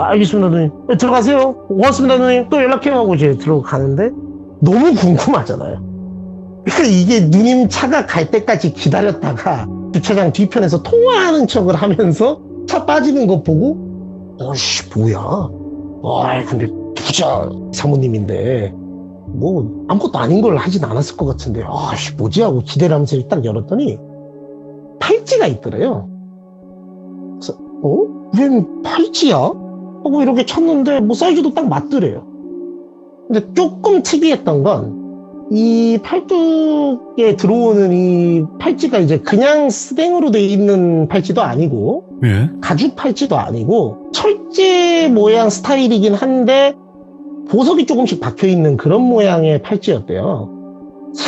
알겠습니다 누님. 들어가세요. 고맙습니다 누님. 또 연락해요 하고 이제 들어가는데 너무 궁금하잖아요. 그러니까 이게 누님 차가 갈 때까지 기다렸다가 주차장 뒤편에서 통화하는 척을 하면서 차 빠지는 거 보고 뭐야? 근데 부자 사모님인데 뭐 아무것도 아닌 걸 하진 않았을 것 같은데 뭐지 하고 기대를 하면서 딱 열었더니 팔찌가 있더래요. 그래서 웬 팔찌야? 하고 이렇게 찾는데 뭐 사이즈도 딱 맞더래요. 근데 조금 특이했던 건 이 팔뚝에 들어오는 이 팔찌가 이제 그냥 스댕으로 돼 있는 팔찌도 아니고 가죽 팔찌도 아니고 철제 모양 스타일이긴 한데 보석이 조금씩 박혀있는 그런 모양의 팔찌였대요.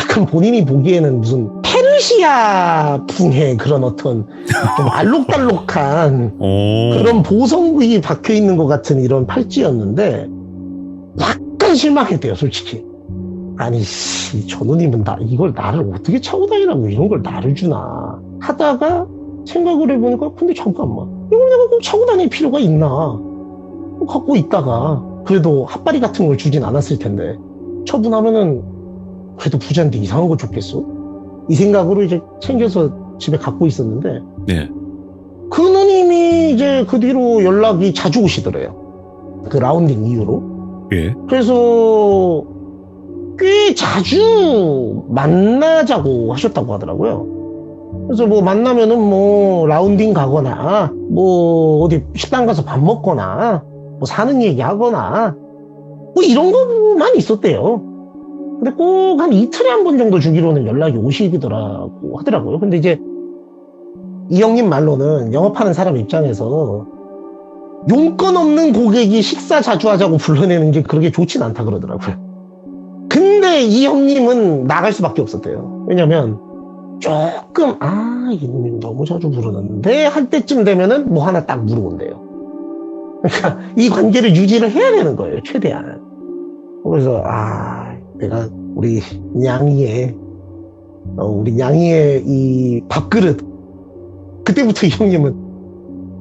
약간 본인이 보기에는 무슨 페르시아풍의 그런 어떤 좀 알록달록한 그런 보석이 박혀있는 것 같은 이런 팔찌였는데 약간 실망했대요 솔직히. 아니 저 누님은 이걸 나를 어떻게 차고 다니라고 이런 걸 나를 주나 하다가 생각을 해보니까 근데 잠깐만 이걸 내가 꼭 차고 다닐 필요가 있나 갖고 있다가 그래도 핫바리 같은 걸 주진 않았을 텐데 처분하면은 그래도 부자인데 이상한 거 줬겠어? 이 생각으로 이제 챙겨서 집에 갖고 있었는데 그 누님이 이제 그 뒤로 연락이 자주 오시더래요. 그 라운딩 이후로. 그래서 꽤 자주 만나자고 하셨다고 하더라고요. 그래서 뭐 만나면은 뭐 라운딩 가거나 뭐 어디 식당 가서 밥 먹거나 뭐 사는 얘기 하거나 뭐 이런 것만 있었대요. 근데 꼭 한 이틀에 한 번 정도 주기로는 연락이 오시더라고 하더라고요. 근데 이제 이 형님 말로는 영업하는 사람 입장에서 용건 없는 고객이 식사 자주 하자고 불러내는 게 그렇게 좋진 않다 그러더라고요. 근데 이 형님은 나갈 수밖에 없었대요. 왜냐면 조금 이 형님 너무 자주 부르는데 할 때쯤 되면은 뭐 하나 딱 물어본대요. 그러니까 이 관계를 유지를 해야 되는 거예요 최대한. 그래서 내가 우리 냥이의 이 밥그릇 그때부터 이 형님은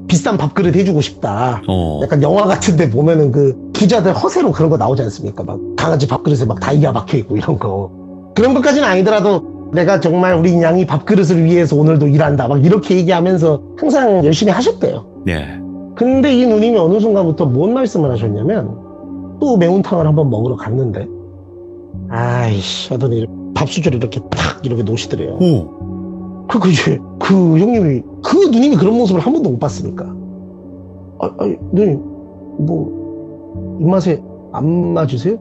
비싼 밥그릇 해주고 싶다. 약간 영화 같은 데 보면은 그 부자들 허세로 그런 거 나오지 않습니까? 막 강아지 밥그릇에 막 다이아 박혀있고 이런 거. 그런 것까지는 아니더라도 내가 정말 우리 냥이 밥그릇을 위해서 오늘도 일한다. 막 이렇게 얘기하면서 항상 열심히 하셨대요. 근데 이 누님이 어느 순간부터 뭔 말씀을 하셨냐면 또 매운탕을 한번 먹으러 갔는데 하더니 밥수저를 이렇게 탁 이렇게 놓으시더래요. 그 형님이 그 누님이 그런 모습을 한 번도 못 봤으니까 누님 뭐 입맛에 안 맞으세요?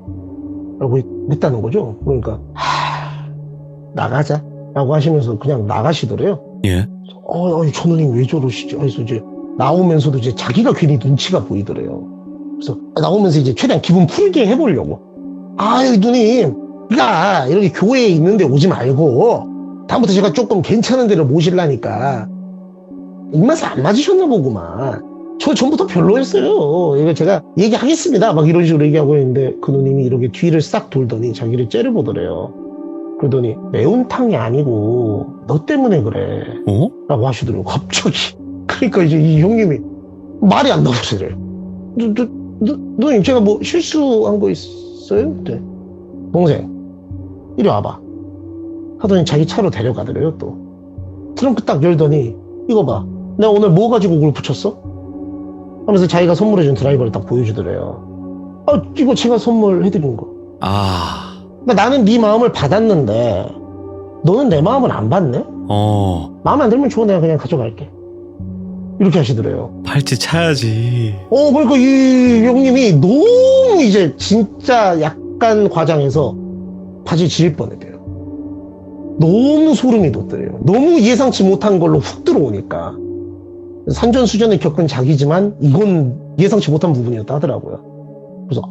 라고 묻다는 거죠. 그러니까 나가자 라고 하시면서 그냥 나가시더래요. 저 누님 왜 저러시죠? 그래서 이제 나오면서도 이제 자기가 괜히 눈치가 보이더래요. 그래서 나오면서 이제 최대한 기분 풀게 해보려고 누님 그러니까 이렇게 교회에 있는데 오지 말고 다음부터 제가 조금 괜찮은 데를 모시려니까 입맛에 안 맞으셨나 보구만. 저 전부터 별로였어요. 이거 제가 얘기하겠습니다. 막 이런 식으로 얘기하고 있는데 그 누님이 이렇게 뒤를 싹 돌더니 자기를 째려보더래요. 그러더니 매운탕이 아니고 너 때문에 그래. 어? 라고 하시더라고요. 갑자기. 그러니까 이제 이 형님이 말이 안 나오시더래요. 누님 제가 뭐 실수한 거 있어요? 네. 동생 이리 와봐. 하더니 자기 차로 데려가더래요 또. 트렁크 딱 열더니 이거 봐. 내가 오늘 뭐 가지고 그걸 붙였어? 하면서 자기가 선물해준 드라이버를 딱 보여주더래요. 아, 이거 제가 선물해드린 거. 아, 그러니까 나는 네 마음을 받았는데 너는 내 마음을 안 받네? 마음에 안 들면 줘. 내가 그냥 가져갈게. 이렇게 하시더래요. 팔찌 차야지. 그러니까 이 형님이 너무 이제 진짜 약간 과장해서 바지 지릴 뻔했대요. 너무 소름이 돋더래요. 너무 예상치 못한 걸로 훅 들어오니까. 산전수전을 겪은 자기지만 이건 예상치 못한 부분이었다 하더라고요. 그래서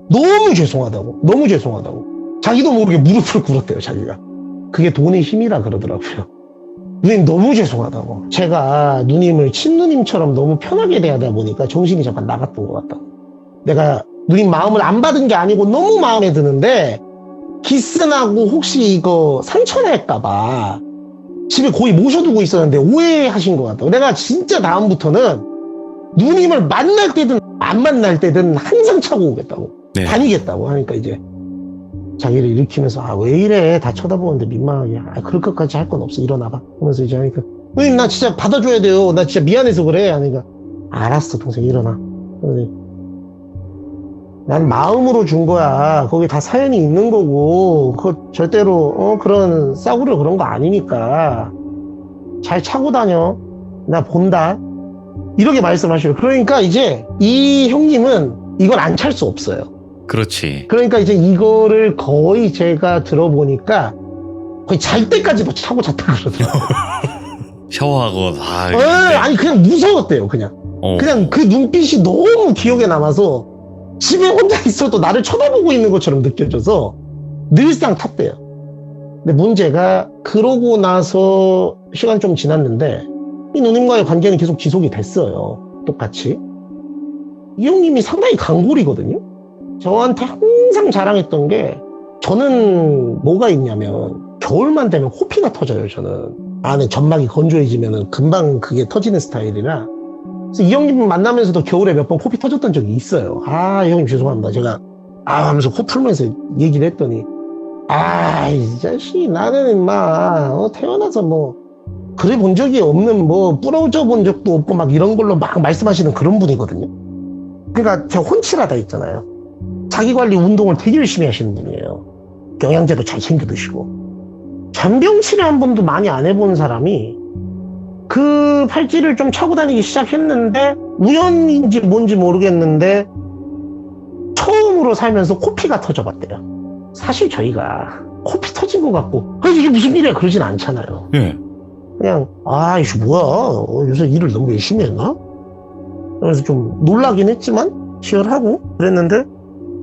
너무 죄송하다고. 너무 죄송하다고. 자기도 모르게 무릎을 꿇었대요. 자기가. 그게 돈의 힘이라 그러더라고요. 누님 너무 죄송하다고. 제가 누님을 친누님처럼 너무 편하게 대하다 보니까 정신이 잠깐 나갔던 것 같다고. 내가 누님 마음을 안 받은 게 아니고 너무 마음에 드는데 기스나고 혹시 이거 상처낼까봐 집에 거의 모셔두고 있었는데 오해하신 것 같다고. 내가 진짜 다음부터는 누님을 만날 때든 안 만날 때든 항상 차고 오겠다고. 네. 다니겠다고 하니까 이제 자기를 일으키면서 왜 이래 다 쳐다보는데 민망하게 그럴 것까지 할 건 없어 일어나봐 하면서 이제 하니까 누님 나 진짜 받아줘야 돼요. 나 진짜 미안해서 그래. 하니까 알았어 동생 일어나. 난 마음으로 준 거야. 거기 다 사연이 있는 거고 그거 절대로 그런 싸구려 그런 거 아니니까 잘 차고 다녀. 나 본다. 이렇게 말씀하셔요. 그러니까 이제 이 형님은 이걸 안 찰 수 없어요. 그렇지. 그러니까 이제 이거를 거의 제가 들어보니까 거의 잘 때까지도 차고 잤다 그러더라고요. 샤워하고 다. 아니 그냥 무서웠대요. 그냥 그 눈빛이 너무 기억에 남아서 집에 혼자 있어도 나를 쳐다보고 있는 것처럼 느껴져서 늘상 탔대요. 근데 문제가 그러고 나서 시간 좀 지났는데 이 누님과의 관계는 계속 지속이 됐어요. 똑같이. 이 형님이 상당히 강골이거든요. 저한테 항상 자랑했던 게 저는 뭐가 있냐면 겨울만 되면 호피가 터져요. 저는 안에 점막이 건조해지면 금방 그게 터지는 스타일이라. 그래서 이 형님 만나면서도 겨울에 몇 번 코피 터졌던 적이 있어요. 형님 죄송합니다. 제가 하면서 코 풀면서 얘기를 했더니 이 자식 나는 임마 태어나서 뭐 그래 본 적이 없는 뭐 부러져 본 적도 없고 막 이런 걸로 막 말씀하시는 그런 분이거든요. 그러니까 제가 혼칠하다 있잖아요. 자기관리 운동을 되게 열심히 하시는 분이에요. 영양제도 잘 챙겨 드시고. 잔병 치료 한 번도 많이 안 해본 사람이 그 팔찌를 좀 차고 다니기 시작했는데 우연인지 뭔지 모르겠는데 처음으로 살면서 코피가 터져봤대요. 사실 저희가 코피 터진 것 같고 이게 무슨 일이야 그러진 않잖아요. 예. 그냥 이거 뭐야 요새 일을 너무 열심히 했나? 그래서 좀 놀라긴 했지만 치열하고 그랬는데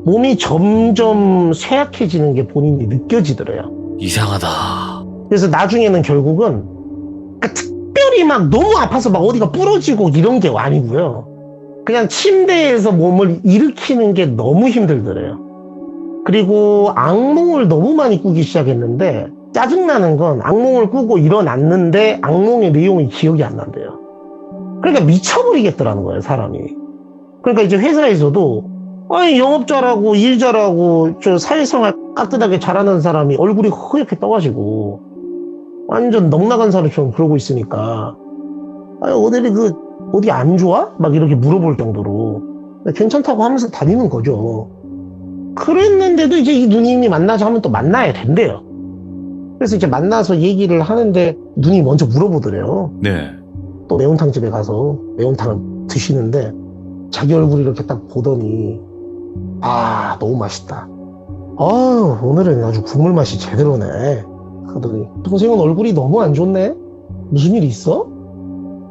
몸이 점점 쇠약해지는 게 본인이 느껴지더래요. 이상하다. 그래서 나중에는 결국은 특별히 막 너무 아파서 막 어디가 부러지고 이런 게 아니고요. 그냥 침대에서 몸을 일으키는 게 너무 힘들더래요. 그리고 악몽을 너무 많이 꾸기 시작했는데 짜증나는 건 악몽을 꾸고 일어났는데 악몽의 내용이 기억이 안 난대요. 그러니까 미쳐버리겠더라는 거예요, 사람이. 그러니까 이제 회사에서도 영업 잘하고 일 잘하고 저 사회생활 깍듯하게 잘하는 사람이 얼굴이 허옇게 떠가지고 완전 넉나간 사람처럼 그러고 있으니까 어디 안 좋아? 막 이렇게 물어볼 정도로 괜찮다고 하면서 다니는 거죠. 그랬는데도 이제 이 누님이 만나자 하면 또 만나야 된대요. 그래서 이제 만나서 얘기를 하는데 누님이 먼저 물어보더래요. 네. 또 매운탕 집에 가서 매운탕을 드시는데 자기 얼굴 이렇게 딱 보더니 너무 맛있다. 오늘은 아주 국물 맛이 제대로네. 하더니 동생은 얼굴이 너무 안 좋네. 무슨 일 있어?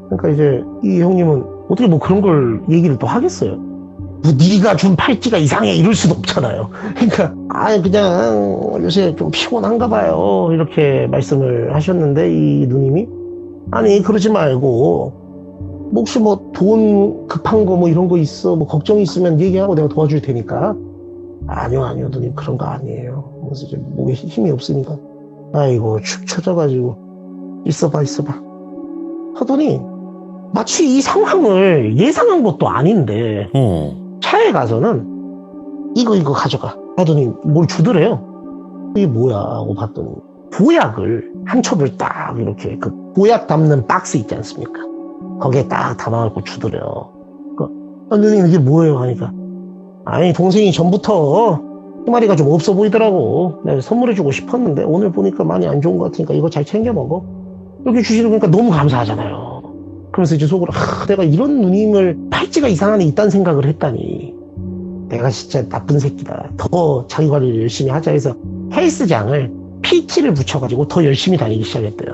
그러니까 이제 이 형님은 어떻게 뭐 그런 걸 얘기를 또 하겠어요. 뭐 네가 준 팔찌가 이상해 이럴 수도 없잖아요. 그러니까 그냥 요새 좀 피곤한가 봐요 이렇게 말씀을 하셨는데 이 누님이 그러지 말고 혹시 뭐 돈 급한 거 뭐 이런 거 있어? 뭐 걱정 있으면 얘기하고 내가 도와줄 테니까. 아니요, 누님 그런 거 아니에요. 그래서 이제 목에 힘이 없으니까. 아이고, 축 처져가지고. 있어봐. 하더니, 마치 이 상황을 예상한 것도 아닌데, 차에 가서는, 이거 가져가. 하더니, 뭘 주더래요. 이게 뭐야? 하고 봤더니, 보약을, 한 첩을 딱 이렇게, 그 보약 담는 박스 있지 않습니까? 거기에 딱 담아갖고 주더래요. 누님 이게 뭐예요? 하니까, 아니, 동생이 전부터 희마리가 좀 없어 보이더라고. 내가 선물해주고 싶었는데 오늘 보니까 많이 안 좋은 것 같으니까 이거 잘 챙겨 먹어. 이렇게 주시는 거니까 너무 감사하잖아요. 그러면서 이제 속으로 내가 이런 누님을 팔찌가 이상한 애 있다는 생각을 했다니 내가 진짜 나쁜 새끼다. 더 자기 관리를 열심히 하자 해서 헬스장을 PT를 붙여가지고 더 열심히 다니기 시작했대요.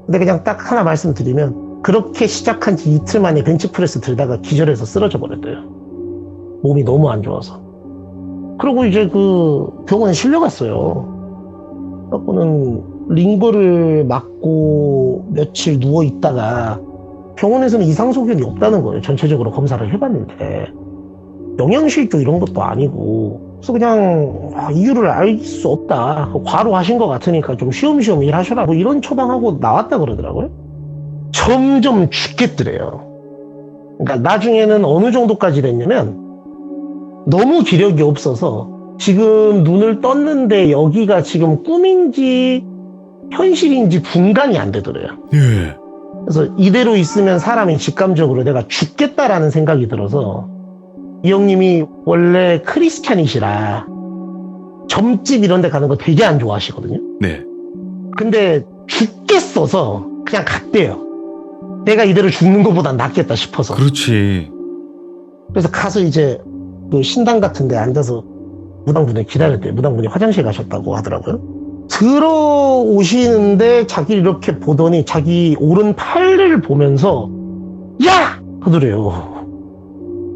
근데 그냥 딱 하나 말씀드리면 그렇게 시작한 지 이틀 만에 벤치프레스 들다가 기절해서 쓰러져 버렸대요. 몸이 너무 안 좋아서. 그리고 이제 그 병원에 실려갔어요. 그래갖고는 링거를 맞고 며칠 누워 있다가 병원에서는 이상 소견이 없다는 거예요. 전체적으로 검사를 해봤는데 영양실조 이런 것도 아니고 그래서 그냥 이유를 알 수 없다. 과로하신 것 같으니까 좀 쉬엄쉬엄 일하셔라. 뭐 이런 처방하고 나왔다 그러더라고요. 점점 죽겠더래요. 그러니까 나중에는 어느 정도까지 됐냐면 너무 기력이 없어서 지금 눈을 떴는데 여기가 지금 꿈인지 현실인지 분간이 안 되더래요. 예. 그래서 이대로 있으면 사람이 직감적으로 내가 죽겠다라는 생각이 들어서 이 형님이 원래 크리스찬이시라 점집 이런 데 가는 거 되게 안 좋아하시거든요. 네. 근데 죽겠어서 그냥 갔대요. 내가 이대로 죽는 것보단 낫겠다 싶어서. 그렇지. 그래서 가서 이제 그 신당 같은 데 앉아서 무당분이 기다렸대요. 무당분이 화장실 가셨다고 하더라고요. 들어오시는데 자기를 이렇게 보더니 자기 오른팔을 보면서 야! 하더래요.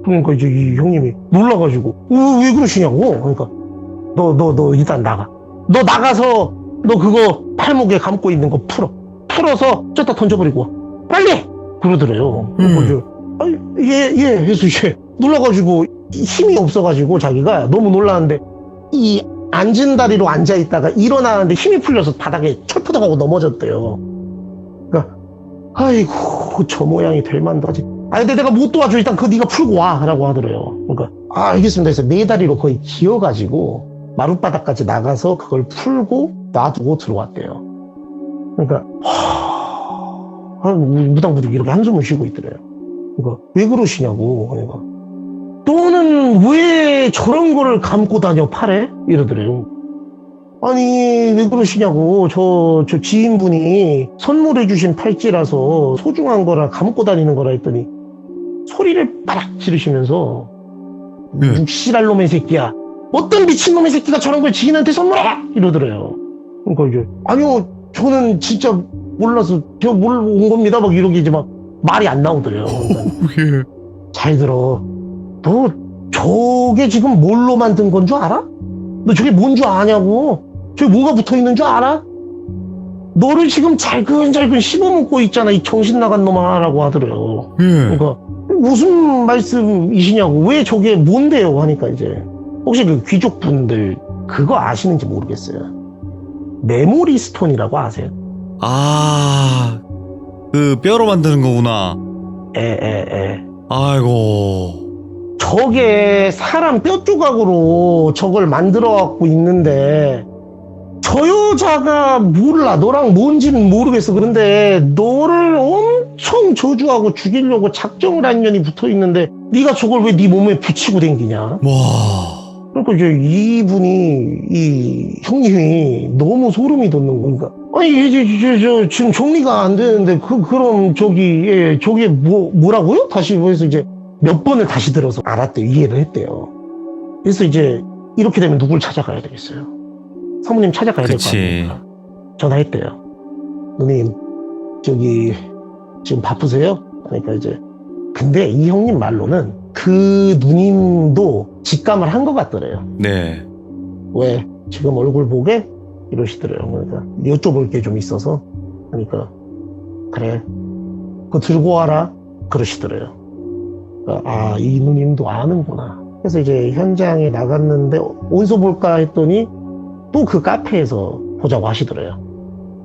그러니까 이제 이 형님이 놀라가지고 왜 그러시냐고. 그러니까 너 일단 나가. 너 나가서 너 그거 팔목에 감고 있는 거 풀어서 쪘다 던져버리고 와. 빨리! 그러더래요. 예 해서 이제 놀라가지고 힘이 없어가지고 자기가 너무 놀라는데 이 앉은 다리로 앉아있다가 일어나는데 힘이 풀려서 바닥에 철푸덕하고 넘어졌대요. 그러니까 아이고 저 모양이 될 만도 하지. 근데 내가 못 도와줘. 일단 그거 네가 풀고 와 라고 하더래요. 그러니까 알겠습니다 해서 네 다리로 거의 기어가지고 마룻바닥까지 나가서 그걸 풀고 놔두고 들어왔대요. 그러니까 무당분이 이렇게 한숨을 쉬고 있더래요. 그러니까 왜 그러시냐고. 그러니까 너는 왜 저런 거를 감고 다녀 팔에? 이러더래요. 아니 왜 그러시냐고. 저 지인분이 선물해 주신 팔찌라서 소중한 거라 감고 다니는 거라 했더니 소리를 빠락 지르시면서 묵시랄 놈의 새끼야. 어떤 미친놈의 새끼가 저런 걸 지인한테 선물해? 이러더래요. 그러니까 이제 아니요 저는 진짜 몰라서 제가 온 겁니다 막 이러기 막 말이 안 나오더래요. 그러니까 잘 들어. 너 저게 지금 뭘로 만든 건 줄 알아? 너 저게 뭔 줄 아냐고. 저게 뭐가 붙어있는 줄 알아? 너를 지금 잘근잘근 씹어먹고 있잖아 이 정신 나간 놈아 라고 하더래요. 그러니까 무슨 말씀이시냐고. 왜 저게 뭔데요 하니까 이제 혹시 그 귀족분들 그거 아시는지 모르겠어요. 메모리 스톤이라고 아세요? 그 뼈로 만드는 거구나. 아이고. 저게 사람 뼈 조각으로 저걸 만들어 갖고 있는데 저 여자가 몰라. 너랑 뭔지는 모르겠어. 그런데 너를 엄청 저주하고 죽이려고 작정을 한 년이 붙어 있는데 네가 저걸 왜 네 몸에 붙이고 댕기냐. 와. 그러니까 이제 이분이 이 형님이 너무 소름이 돋는 거니까 아니 이제 지금 정리가 안 되는데 그럼 저게 뭐라고요? 다시 해서 이제 몇 번을 다시 들어서 알았대요. 이해를 했대요. 그래서 이제 이렇게 되면 누굴 찾아가야 되겠어요? 사모님 찾아가야 될 거 아닙니까? 전화했대요. 누님 지금 바쁘세요? 그러니까 이제 근데 이 형님 말로는 그 누님도 직감을 한 것 같더래요. 네. 왜 지금 얼굴 보게? 이러시더래요. 그러니까 여쭤볼 게 좀 있어서. 그러니까 그래 그거 들고 와라. 그러시더래요. 아, 이 누님도 아는구나. 그래서 이제 현장에 나갔는데 어디서 볼까 했더니 또 그 카페에서 보자고 하시더래요.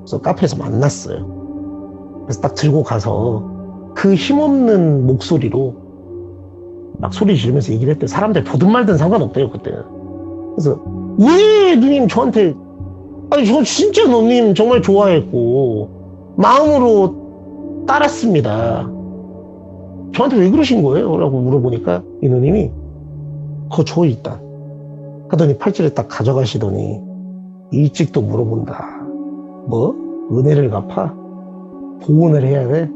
그래서 카페에서 만났어요. 그래서 딱 들고 가서 그 힘없는 목소리로 막 소리 지르면서 얘기를 했대요. 사람들 보든 말든 상관없대요, 그때는. 그래서 왜 누님 저한테, 아니 저 진짜 누님 정말 좋아했고 마음으로 따랐습니다. 저한테 왜 그러신 거예요? 라고 물어보니까 이 누님이 그거 줘 일단 하더니 팔찌를 딱 가져가시더니 일찍도 물어본다. 뭐? 은혜를 갚아? 보온을 해야 돼?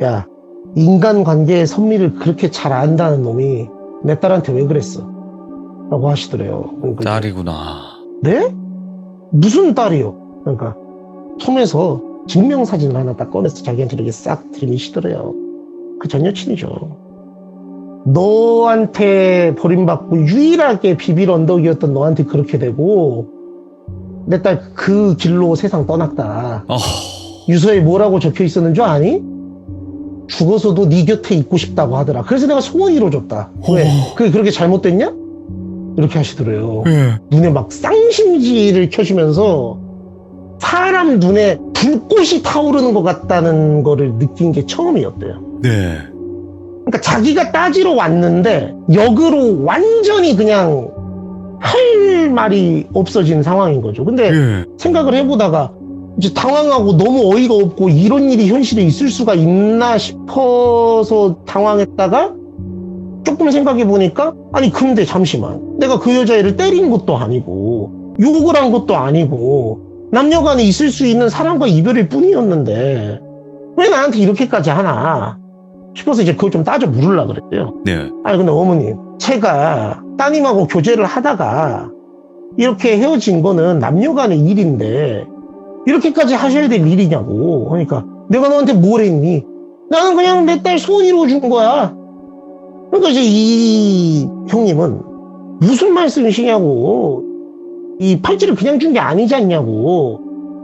야, 인간관계의 섭리를 그렇게 잘 안다는 놈이 내 딸한테 왜 그랬어? 라고 하시더래요. 그러니까 딸이구나. 네? 무슨 딸이요? 그러니까 톰에서 증명사진을 하나 딱 꺼내서 자기한테 이렇게 싹 들이미시더래요. 그 전 여친이죠. 너한테 버림받고 유일하게 비빌 언덕이었던 너한테 그렇게 되고 내 딸 그 길로 세상 떠났다. 유서에 뭐라고 적혀 있었는 줄 아니? 죽어서도 네 곁에 있고 싶다고 하더라. 그래서 내가 소원 이뤄줬다. 왜? 그게 그렇게 잘못됐냐? 이렇게 하시더래요. 눈에 막 쌍심지를 켜시면서 사람 눈에 불꽃이 타오르는 것 같다는 거를 느낀 게 처음이었대요. 네. 그러니까 자기가 따지러 왔는데 역으로 완전히 그냥 할 말이 없어진 상황인 거죠. 근데 생각을 해보다가 이제 당황하고 너무 어이가 없고 이런 일이 현실에 있을 수가 있나 싶어서 당황했다가 조금 생각해 보니까 아니 근데 잠시만 내가 그 여자애를 때린 것도 아니고 욕을 한 것도 아니고 남녀간에 있을 수 있는 사랑과 이별일 뿐이었는데 왜 나한테 이렇게까지 하나 싶어서 이제 그걸 좀 따져 물으려고 그랬대요. 네. 아니 근데 어머님 제가 따님하고 교제를 하다가 이렇게 헤어진 거는 남녀간의 일인데 이렇게까지 하셔야 될 일이냐고. 그러니까 내가 너한테 뭘 했니? 나는 그냥 내 딸 소원 이루어준 거야. 그러니까 이제 이 형님은 무슨 말씀이시냐고. 이 팔찌를 그냥 준 게 아니지 않냐고.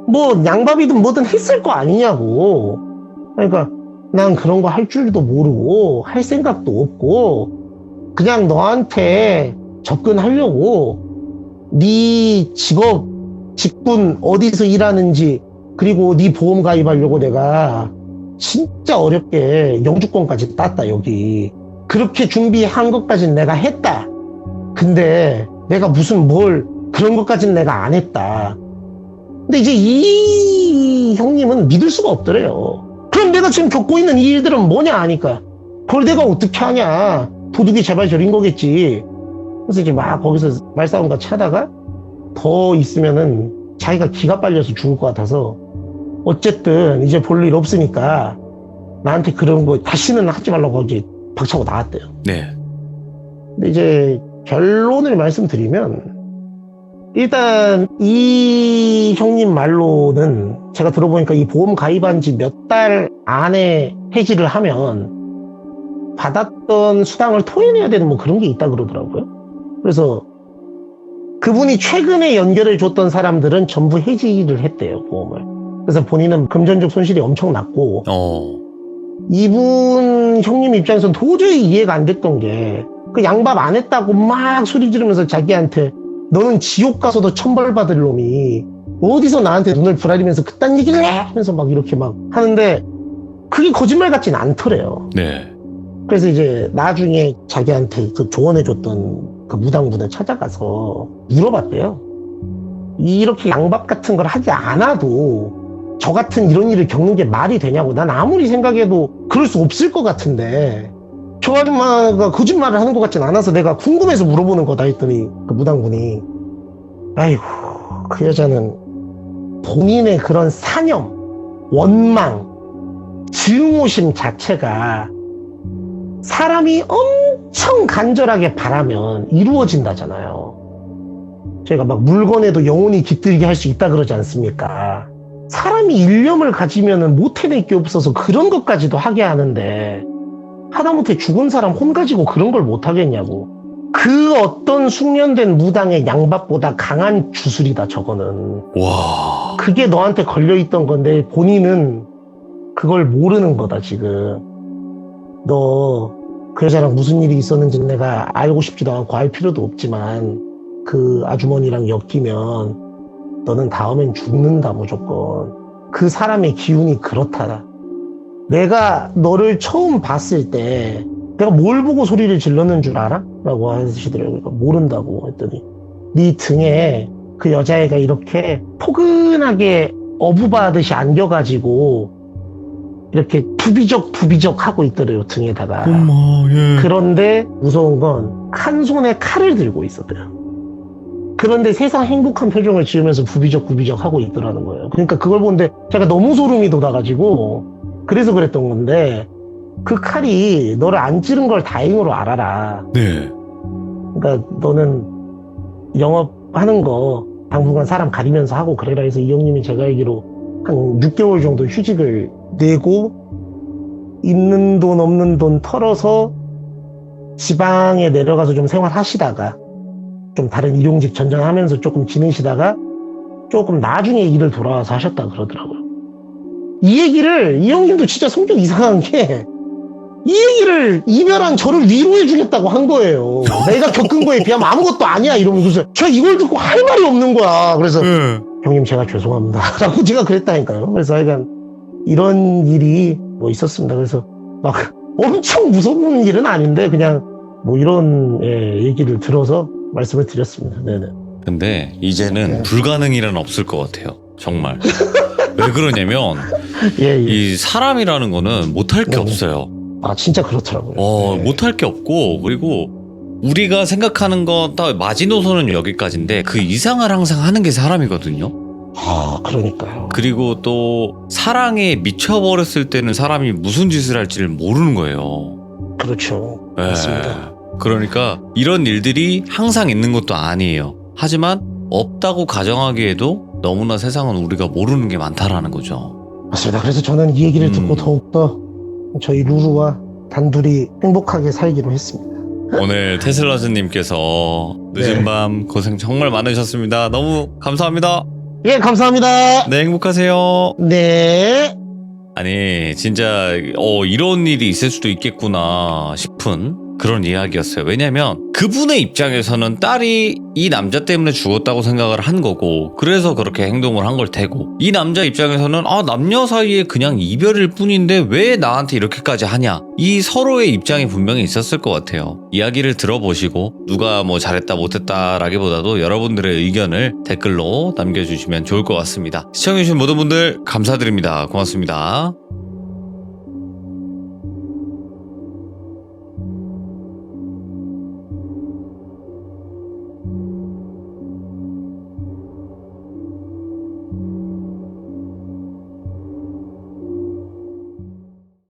뭐 양밥이든 뭐든 했을 거 아니냐고. 그러니까 난 그런 거 할 줄도 모르고 할 생각도 없고 그냥 너한테 접근하려고 네 직업, 직군 어디서 일하는지 그리고 네 보험 가입하려고 내가 진짜 어렵게 영주권까지 땄다 여기. 그렇게 준비한 것까진 내가 했다. 근데 내가 무슨 뭘 그런 것까진 내가 안 했다. 근데 이제 이 형님은 믿을 수가 없더래요. 그럼 내가 지금 겪고 있는 이 일들은 뭐냐 하니까 그걸 내가 어떻게 하냐. 도둑이 제발 저린 거겠지. 그래서 이제 막 거기서 말싸움 같이 하다가 더 있으면은 자기가 기가 빨려서 죽을 것 같아서 어쨌든 이제 볼 일 없으니까 나한테 그런 거 다시는 하지 말라고 이제 박차고 나왔대요. 네. 근데 이제 결론을 말씀드리면 일단 이 형님 말로는 제가 들어보니까 이 보험 가입한 지 몇 달 안에 해지를 하면 받았던 수당을 토해내야 되는 뭐 그런 게 있다 그러더라고요. 그래서 그분이 최근에 연결해 줬던 사람들은 전부 해지를 했대요, 보험을. 그래서 본인은 금전적 손실이 엄청 났고 이분 형님 입장에서는 도저히 이해가 안 됐던 게 그 양밥 안 했다고 막 소리 지르면서 자기한테 너는 지옥 가서도 천벌 받을 놈이 어디서 나한테 눈을 부라리면서 그딴 얘기를 해! 하면서 막 이렇게 막 하는데 그게 거짓말 같진 않더래요. 네. 그래서 이제 나중에 자기한테 그 조언해줬던 그 무당분을 찾아가서 물어봤대요. 이렇게 양밥 같은 걸 하지 않아도 저 같은 이런 일을 겪는 게 말이 되냐고. 난 아무리 생각해도 그럴 수 없을 것 같은데 저 아줌마가 거짓말을 하는 것 같진 않아서 내가 궁금해서 물어보는 거다 했더니 그 무당분이 아이고 그 여자는 본인의 그런 사념, 원망, 증오심 자체가 사람이 엄청 간절하게 바라면 이루어진다잖아요. 저희가 막 물건에도 영혼이 깃들게 할 수 있다 그러지 않습니까? 사람이 일념을 가지면은 못 해낼 게 없어서 그런 것까지도 하게 하는데 하다못해 죽은 사람 혼 가지고 그런 걸 못 하겠냐고. 그 어떤 숙련된 무당의 양밥보다 강한 주술이다 저거는. 와. 그게 너한테 걸려있던 건데 본인은 그걸 모르는 거다 지금. 너 그 여자랑 무슨 일이 있었는지는 내가 알고 싶지도 않고 알 필요도 없지만 그 아주머니랑 엮이면 너는 다음엔 죽는다 무조건. 그 사람의 기운이 그렇다. 내가 너를 처음 봤을 때 내가 뭘 보고 소리를 질렀는 줄 알아? 라고 하시더라고요. 모른다고 했더니 네 등에 그 여자애가 이렇게 포근하게 어부바듯이 안겨가지고 이렇게 부비적 하고 있더래요, 등에다가. 예. 그런데 무서운 건 한 손에 칼을 들고 있었대요. 그런데 세상 행복한 표정을 지으면서 부비적 하고 있더라는 거예요. 그러니까 그걸 보는데 제가 너무 소름이 돋아가지고 그래서 그랬던 건데 그 칼이 너를 안 찌른 걸 다행으로 알아라. 네. 그러니까 너는 영업하는 거 당분간 사람 가리면서 하고 그래라 해서 이 형님이 제가 알기로 한 6개월 정도 휴직을 내고 있는 돈 없는 돈 털어서 지방에 내려가서 좀 생활하시다가 좀 다른 일용직 전전하면서 조금 지내시다가 조금 나중에 일을 돌아와서 하셨다 그러더라고요. 이 얘기를 이 형님도 진짜 성격 이상한 게 이 얘기를 이별한 저를 위로해 주겠다고 한 거예요. 내가 겪은 거에 비하면 아무것도 아니야 이러면서 제가 이걸 듣고 할 말이 없는 거야. 그래서 형님 제가 죄송합니다 라고 제가 그랬다니까요. 그래서 하여간 이런 일이 뭐 있었습니다. 그래서 막 엄청 무서운 일은 아닌데 그냥 뭐 이런 얘기를 들어서 말씀을 드렸습니다. 네네. 근데 이제는 네. 불가능이란 없을 것 같아요. 정말. 왜 그러냐면 예. 이 사람이라는 거는 못할 게 네. 없어요. 아 진짜 그렇더라고요. 네. 못할 게 없고 그리고 우리가 생각하는 건 다 마지노선은 여기까지인데 그 이상을 항상 하는 게 사람이거든요. 아 그러니까요. 그리고 또 사랑에 미쳐버렸을 때는 사람이 무슨 짓을 할지를 모르는 거예요. 그렇죠. 예. 맞습니다. 그러니까 이런 일들이 항상 있는 것도 아니에요. 하지만 없다고 가정하기에도 너무나 세상은 우리가 모르는 게 많다라는 거죠. 맞습니다. 그래서 저는 이 얘기를 듣고 더욱더 저희 루루와 단둘이 행복하게 살기로 했습니다. 오늘 테슬라즈님께서 늦은 네. 밤 고생 정말 많으셨습니다. 너무 감사합니다. 예, 감사합니다. 네, 행복하세요. 네. 아니 진짜 이런 일이 있을 수도 있겠구나 싶은 그런 이야기였어요. 왜냐면 그분의 입장에서는 딸이 이 남자 때문에 죽었다고 생각을 한 거고 그래서 그렇게 행동을 한 걸 테고 이 남자 입장에서는 남녀 사이에 그냥 이별일 뿐인데 왜 나한테 이렇게까지 하냐 이 서로의 입장이 분명히 있었을 것 같아요. 이야기를 들어보시고 누가 뭐 잘했다 못했다 라기보다도 여러분들의 의견을 댓글로 남겨주시면 좋을 것 같습니다. 시청해주신 모든 분들 감사드립니다. 고맙습니다.